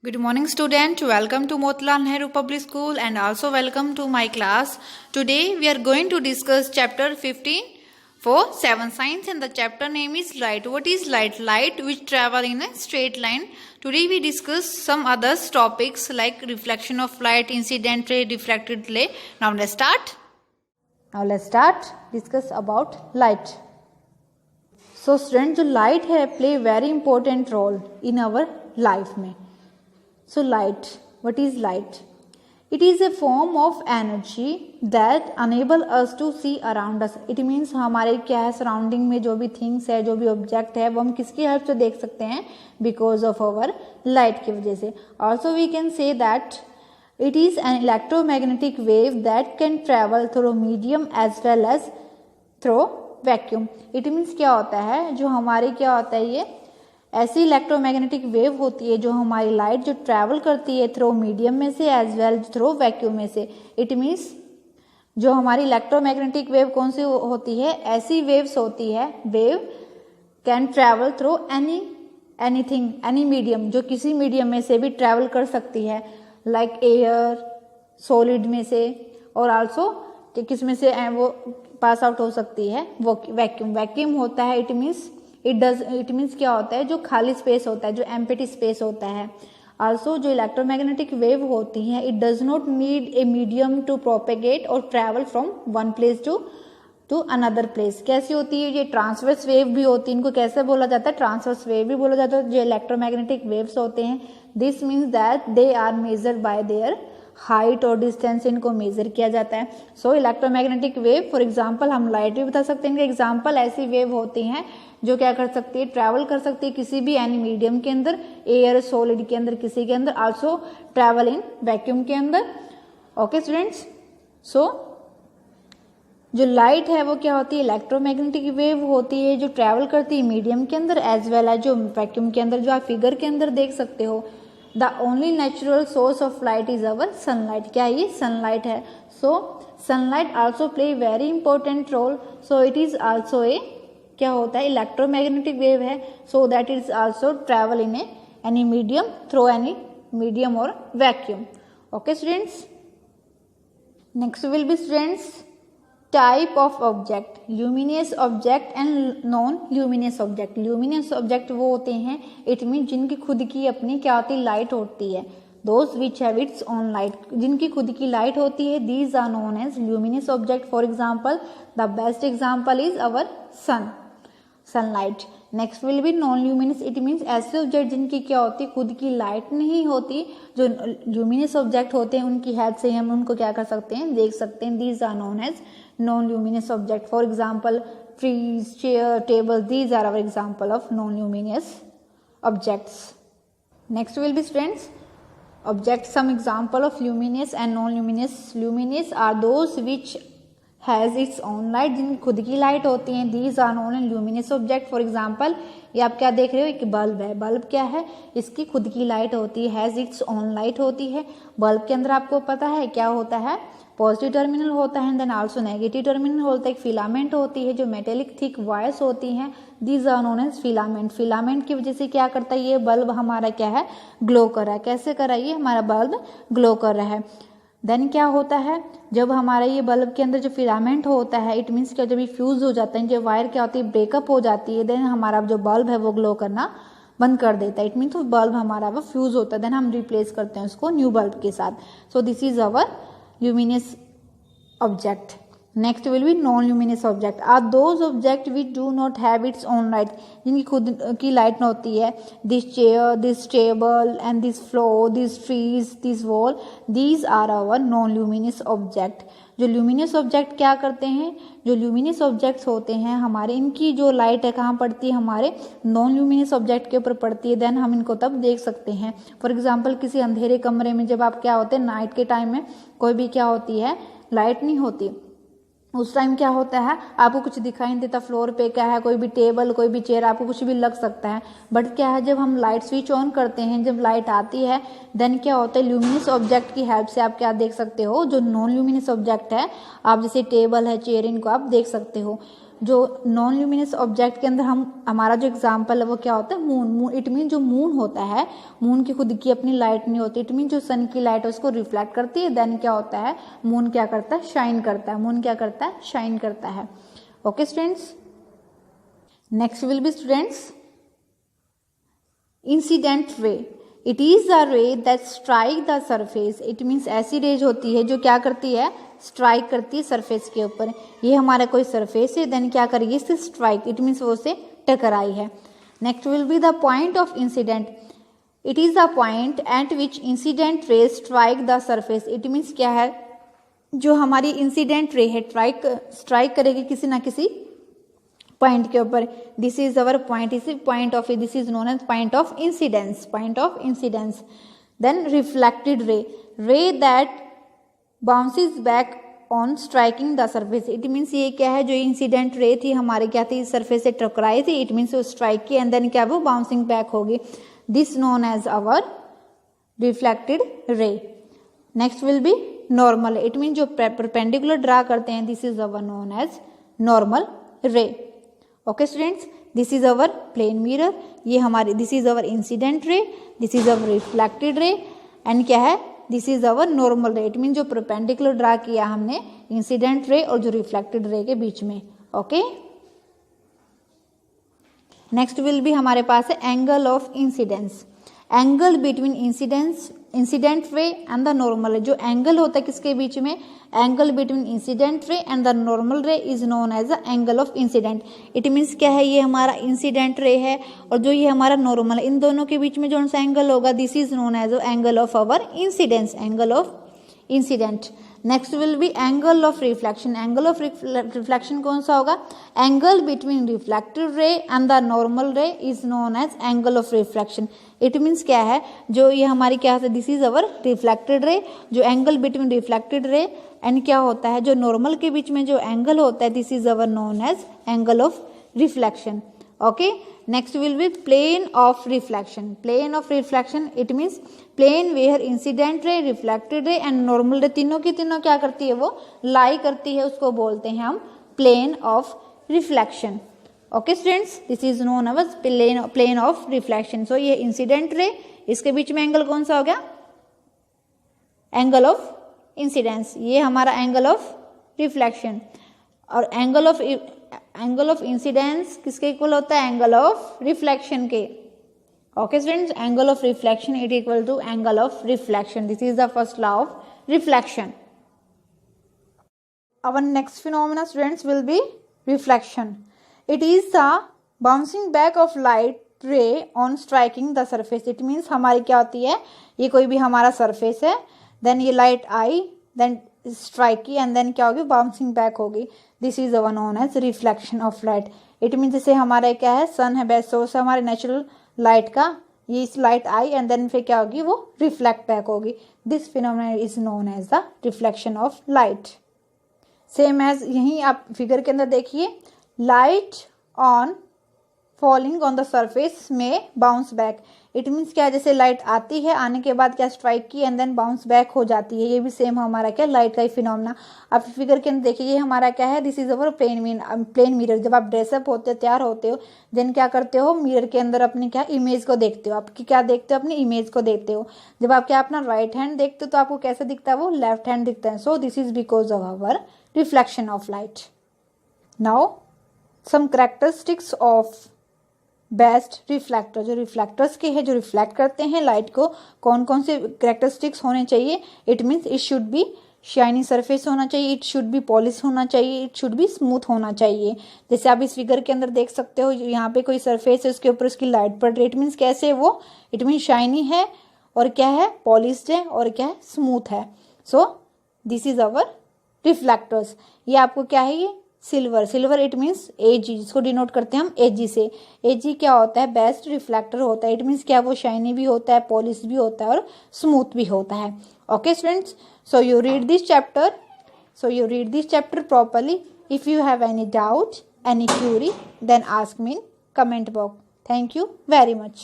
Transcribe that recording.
Good morning student, welcome to Motilal Nehru Public School and also welcome to my class. Today we are going to discuss chapter 15 for 7 science and the chapter name is light. What is light? Light which travel in a straight line. Today we discuss some other topics like reflection of light, incident ray, diffracted ray. Now let's start. Discuss about light. So student, जो light है play very important role in our life में. So light, what is light? It is a form of energy that enable us to see around us. It means हमारे क्या है surrounding में जो भी things है, जो भी ऑब्जेक्ट है, वो हम किसकी हेल्प से देख सकते हैं? बिकॉज ऑफ अवर लाइट की वजह से. Also we can say that it is an electromagnetic wave that can travel through medium as well as through vacuum. It means क्या होता है, जो हमारे क्या होता है, ये ऐसी इलेक्ट्रोमैग्नेटिक वेव होती है जो हमारी लाइट जो ट्रैवल करती है थ्रू मीडियम में से एज वेल थ्रू वैक्यूम में से. इट मीन्स जो हमारी इलेक्ट्रोमैग्नेटिक वेव कौन सी होती है, ऐसी वेव्स होती है, wave can travel through anything any medium, जो किसी मीडियम में से भी ट्रैवल कर सकती है, लाइक एयर, सॉलिड में से, और आल्सो किस में से वो पास आउट हो सकती है, वो वैक्यूम. वैक्यूम होता है इट मीन्स क्या होता है, जो खाली स्पेस होता है, जो एम्प्टी स्पेस होता है. आल्सो जो इलेक्ट्रोमैग्नेटिक वेव होती हैं, it does not need a medium to propagate और travel from one place to another place. कैसी होती है, ये ट्रांसवर्स वेव भी होती है. इनको कैसे बोला जाता है? ट्रांसवर्स वेव भी बोला जाता है. जो इलेक्ट्रोमैग्नेटिक वेव्स होते हैं, this means that they are measured by their height और डिस्टेंस, इनको मेजर किया जाता है. So electromagnetic wave, for example हम लाइट भी बता सकते हैं. इनके एग्जांपल ऐसी वेव होती हैं जो क्या कर सकती है, ट्रैवल कर सकती है किसी भी एनी मीडियम के अंदर, एयर, सॉलिड के अंदर, किसी के अंदर, आल्सो ट्रैवल इन वैक्यूम के अंदर. ओके स्टूडेंट्स, सो जो लाइट है वो क्या होती है, इलेक्ट्रोमैग्नेटिक वेव होती है जो ट्रैवल करती है मीडियम के अंदर एज वेल एज जो वैक्यूम के अंदर, जो आप फिगर के अंदर देख सकते हो. The only natural source of light is our sunlight. क्या ये सनलाइट है? So sunlight also play very important role. So it is also a क्या होता है, इलेक्ट्रोमैग्नेटिक वेव है. So that is also travel in any medium through any medium और vacuum. Okay students, next will be students type of object, luminous object and non luminous object. Luminous object वो होते हैं, it mean जिनकी खुद की अपनी क्या होती है, लाइट होती है. Those which have its own light, जिनकी खुद की लाइट होती है, these are known as luminous object. For example, the best example is our sunlight. Next will be non luminous. It means ऐसे ऑब्जेक्ट जिनकी क्या होती है, खुद की लाइट नहीं होती. जो ल्यूमिनियस ऑब्जेक्ट होते हैं उनकी हेल्प से हम उनको क्या कर सकते हैं, देख सकते हैं. These are known as non-luminous object. For example, trees, chair, table, these are our example of non-luminous objects. Next will be students objects, some example of luminous and non-luminous. Luminous are those which has its own light, जिनकी खुद की light होती हैं. These are known as luminous object. For example, ये आप क्या देख रहे हो, एक बल्ब है. बल्ब क्या है, इसकी खुद की लाइट होती है, हैज इट्स ओन लाइट होती है. बल्ब के अंदर आपको पता है क्या होता है, पॉजिटिव टर्मिनल होता है, देन आल्सो नेगेटिव टर्मिनल होता है. एक फिलामेंट होती है, जो मेटेलिक थिक वायर्स होती हैं. These are known as filament. Filament की वजह से क्या करता है, ये बल्ब हमारा क्या है, ग्लो कर रहा है. कैसे कर रहा है, ये हमारा बल्ब ग्लो कर रहा है. देन क्या होता है, जब हमारा ये बल्ब के अंदर जो फिलामेंट होता है, इट मीन्स क्या, जब ये फ्यूज हो जाता है, जो वायर क्या होती है, ब्रेकअप हो जाती है, देन हमारा जो बल्ब है वो ग्लो करना बंद कर देता है. इट मीन्स बल्ब हमारा वो फ्यूज होता है, देन हम रिप्लेस करते हैं उसको न्यू बल्ब के साथ. सो this is our luminous object. Next will be non-luminous object. Are those objects which do not have its own light, जिनकी खुद की लाइट न होती है. This chair, this table and this floor, these trees, this wall, these are our non-luminous object. जो luminous object क्या करते हैं, जो luminous objects होते हैं हमारे, इनकी जो लाइट है कहाँ पड़ती है, हमारे non-luminous object के ऊपर पड़ती है. देन हम इनको तब देख सकते हैं. फॉर एग्जाम्पल, किसी अंधेरे कमरे में जब आप क्या होते हैं, नाइट के टाइम में कोई भी क्या होती है, लाइट नहीं होती, उस टाइम क्या होता है, आपको कुछ दिखाई नहीं देता, फ्लोर पे क्या है, कोई भी टेबल, कोई भी चेयर, आपको कुछ भी लग सकता है. बट क्या है, जब हम लाइट स्विच ऑन करते हैं, जब लाइट आती है, देन क्या होता है, ल्यूमिनस ऑब्जेक्ट की हेल्प से आप क्या देख सकते हो, जो नॉन ल्यूमिनस ऑब्जेक्ट है, आप जैसे टेबल है, चेयर, इनको आप देख सकते हो. जो नॉन ल्यूमिनस ऑब्जेक्ट के अंदर हमारा जो एग्जांपल है वो क्या होता है, मून। इट मीन जो मून होता है, मून की खुद की अपनी लाइट नहीं होती, इट मीन जो सन की लाइट है उसको रिफ्लेक्ट करती है, देन क्या होता है, मून क्या करता है, शाइन करता है। मून क्या करता है, शाइन करता है। Okay students, next will be students incident ray. It is the रे that strike the surface. It means ऐसी रेज होती है जो क्या करती है, स्ट्राइक करती है सरफेस के ऊपर। ये हमारा कोई सरफेस है, देन क्या करेगी, इससे स्ट्राइक, इट मीन्स वो से टकराई है। Next will be the point of incident. It is the point eight which incident ray strike the surface. It means क्या है, जो हमारी इंसिडेंट रे है स्ट्राइक करेगी किसी ना किसी पॉइंट के ऊपर। दिस इज अवर पॉइंट, इस point of, this is known as point of incidence, point of incidence. Then reflected ray, ray that bounces back on striking the surface. It means ये क्या है, जो इंसिडेंट रे थी हमारे क्या थी, surface से टकराई थी, इट मीन्स वो स्ट्राइक की एंड देन क्या वो बाउंसिंग बैक होगी। This known as our reflected ray. Next will be normal. It mean जो परपेंडिकुलर ड्रा करते हैं, this is our known as normal ray. Okay students, this is our plane mirror, ये हमारी, this is our incident ray, this is our reflected ray and क्या है, this is our normal ray. It mean जो perpendicular draw किया हमने incident ray और जो reflected ray के बीच में। ओके, नेक्स्ट विल भी हमारे पास है angle of incidence. Angle between incident ray and the normal ray. जो एंगल होता है किसके बीच में, angle between incident ray and the normal ray is known as the angle of incident. It means क्या है, ये हमारा इंसिडेंट रे है और जो ये हमारा नॉर्मल है, इन दोनों के बीच में जो सा एंगल होगा, this is known as the angle of our incidence, angle of incident. Next will be angle of reflection. Angle of reflection कौन सा होगा, angle between reflected ray and the normal ray is known as angle of reflection. It means क्या है, जो ये हमारी क्या है, दिस इज अवर रिफ्लेक्टेड रे, जो angle between reflected ray and क्या होता है, जो नॉर्मल के बीच में जो एंगल होता है, this is our known as angle of reflection. Okay, next will be plane of reflection. Plane of reflection, it means plane where incident ray, reflected ray and normal ray तीनों की तीनों क्या करती है, वो लाई करती है, उसको बोलते हैं हम plane of reflection. Okay students, this is known as plane of reflection. So ये इंसिडेंट रे, इसके बीच में एंगल कौन सा हो गया, एंगल ऑफ इंसिडेंस, ये हमारा एंगल ऑफ रिफ्लेक्शन। और एंगल ऑफ इंसिडेंस किसके इक्वल होता है, एंगल ऑफ रिफ्लेक्शन के। Okay students, angle of reflection it equal to angle of reflection. This is the first law of reflection. Our next phenomena students will be reflection. It is the bouncing back of light ray on striking the surface. It means हमारी क्या होती है, ये कोई भी हमारा surface है, then ये लाइट आई, देन स्ट्राइक की एंड देन क्या होगी, बाउंसिंग बैक होगी। This is our known as reflection of light. It means जैसे हमारा क्या है, सन है बेस्ट सोर्स है हमारे नेचुरल लाइट का, ये इस लाइट आई एंड देन फिर क्या होगी, वो रिफ्लेक्ट बैक होगी। This phenomena is known as the reflection of light. Same as यहीं आप फिगर के अंदर देखिए, light on falling on the surface में बाउंस बैक। इट मीन्स क्या है, जैसे लाइट आती है, आने के बाद क्या स्ट्राइक की एंड देन बाउंस बैक हो जाती है। ये भी सेम हमारा क्या, लाइट का ही फिनोमेना। आप फिगर के अंदर देखिए, ये हमारा क्या है, this is our plane mirror. जब आप ड्रेसअप होते हो, तैयार होते हो, देन क्या करते हो, मिरर के अंदर अपनी क्या इमेज को देखते हो। आपकी क्या देखते हो, अपनी इमेज को देखते हो। जब आप क्या अपना राइट हैंड देखते हो तो आपको कैसा दिखता है, वो लेफ्ट हैंड दिखता है। So this is because of our reflection of light. Now some characteristics of best reflector. जो रिफ्लेक्टर्स के हैं, जो रिफ्लेक्ट करते हैं लाइट को, कौन कौन से कैरेक्टरिस्टिक्स होने चाहिए। It means it should be shiny surface होना चाहिए, इट शुड बी पॉलिश होना चाहिए, इट शुड बी स्मूथ होना चाहिए। जैसे आप इस फिगर के अंदर देख सकते हो, यहाँ पे कोई सरफेस है, उसके ऊपर उसकी लाइट पड़ रही है। इट मीन्स कैसे वो, इट मीन्स शाइनी है और क्या है, पॉलिश्ड है और क्या है, स्मूथ है। So this is our reflectors. ये आपको क्या है, ये सिल्वर इट मीन्स एजी, जिसको डिनोट करते हैं हम एजी से। एजी क्या होता है, बेस्ट रिफ्लेक्टर होता है। इट मीन्स क्या, वो शाइनी भी होता है, पॉलिश भी होता है और स्मूथ भी होता है। Okay students, so you read this chapter properly. If you have any doubt, any query, then ask me in comment box. Thank you very much.